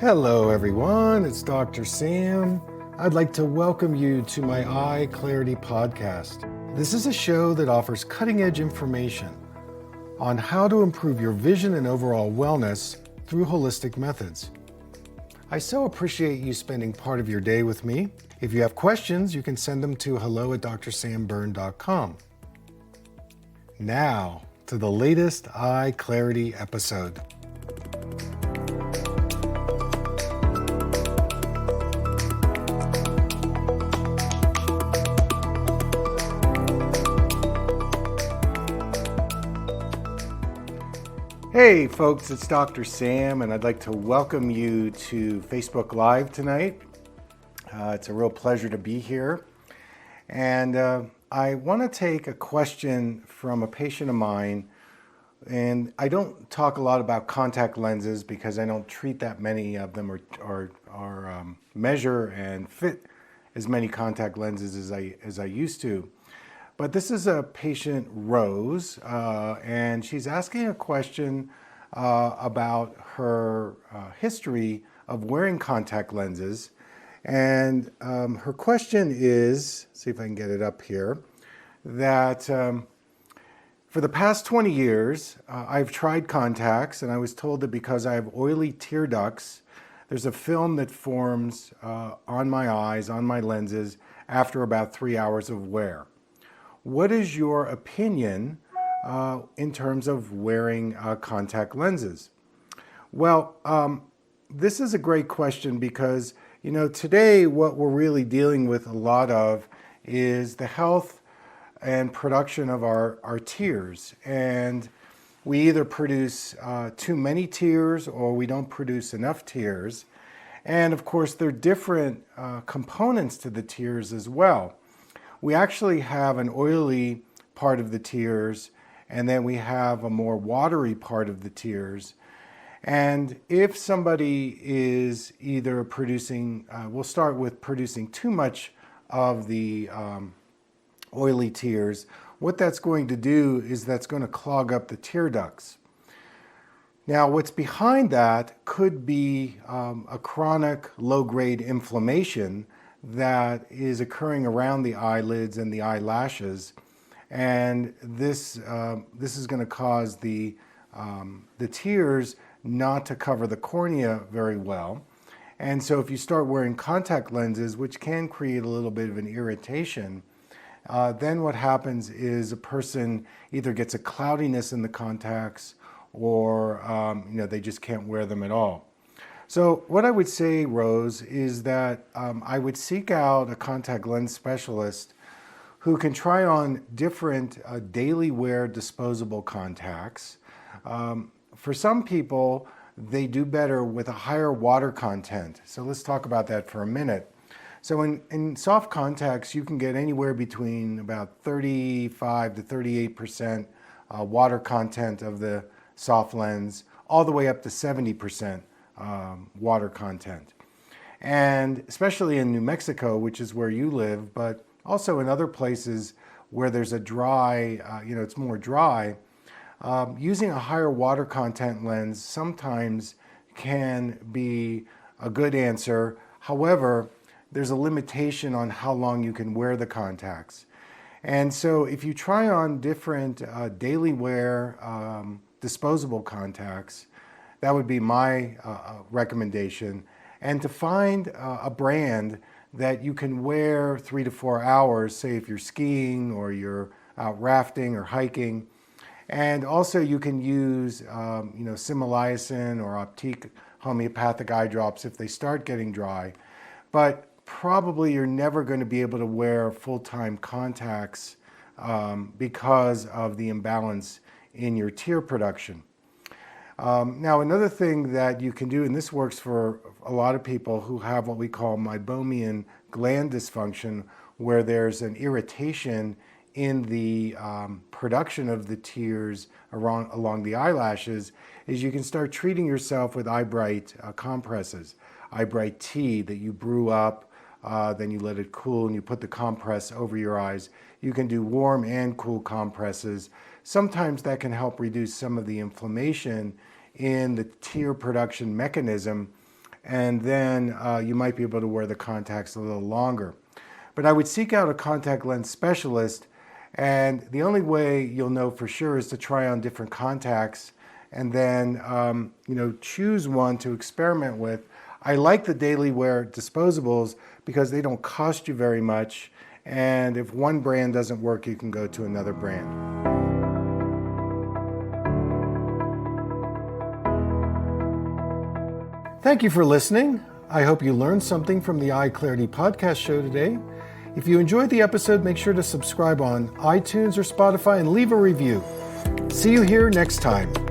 Hello everyone, it's Dr. Sam. I'd like to welcome you to my EyeClarity podcast. This is a show that offers cutting-edge information on how to improve your vision and overall wellness through holistic methods. I so appreciate you spending part of your day with me. If you have questions, you can send them to hello@drsambyrne.com. Now, to the latest EyeClarity episode. Hey folks, it's Dr. Sam, and I'd like to welcome you to Facebook Live tonight. It's a real pleasure to be here. And I want to take a question from a patient of mine. And I don't talk a lot about contact lenses because I don't treat that many of them or measure and fit as many contact lenses as I used to. But this is a patient, Rose, and she's asking a question about her history of wearing contact lenses. And her question is, see if I can get it up here, that for the past 20 years, I've tried contacts, and I was told that because I have oily tear ducts, there's a film that forms on my eyes, on my lenses, after about 3 hours of wear. What is your opinion in terms of wearing contact lenses? Well, this is a great question because, today what we're really dealing with a lot of is the health and production of our tears. And we either produce too many tears or we don't produce enough tears. And of course, there are different components to the tears as well. We actually have an oily part of the tears, and then we have a more watery part of the tears. And if somebody is either producing, we'll start with producing too much of the oily tears, what that's going to do is that's going to clog up the tear ducts. Now, what's behind that could be a chronic low-grade inflammation that is occurring around the eyelids and the eyelashes, and this is going to cause the tears not to cover the cornea very well. And so if you start wearing contact lenses, which can create a little bit of an irritation, then what happens is a person either gets a cloudiness in the contacts or they just can't wear them at all. So what I would say, Rose, is that I would seek out a contact lens specialist who can try on different daily wear disposable contacts. For some people, they do better with a higher water content. So let's talk about that for a minute. So in soft contacts, you can get anywhere between about 35 to 38% water content of the soft lens, all the way up to 70%. Water content. And especially in New Mexico, which is where you live, but also in other places where there's a dry, it's more dry, using a higher water content lens sometimes can be a good answer. However, there's a limitation on how long you can wear the contacts. And so if you try on different daily wear disposable contacts, that would be my recommendation. And to find a brand that you can wear 3 to 4 hours, say if you're skiing or you're out rafting or hiking. And also you can use Similacin or Optique homeopathic eye drops if they start getting dry. But probably you're never going to be able to wear full-time contacts because of the imbalance in your tear production. Now, another thing that you can do, and this works for a lot of people who have what we call meibomian gland dysfunction, where there's an irritation in the production of the tears along the eyelashes, is you can start treating yourself with Eye Bright compresses. Eye Bright tea that you brew up, then you let it cool and you put the compress over your eyes. You can do warm and cool compresses. Sometimes that can help reduce some of the inflammation in the tear production mechanism and then you might be able to wear the contacts a little longer. But I would seek out a contact lens specialist, and the only way you'll know for sure is to try on different contacts and then choose one to experiment with. I like the daily wear disposables because they don't cost you very much, and if one brand doesn't work, you can go to another brand. Thank you for listening. I hope you learned something from the EyeClarity podcast show today. If you enjoyed the episode, make sure to subscribe on iTunes or Spotify and leave a review. See you here next time.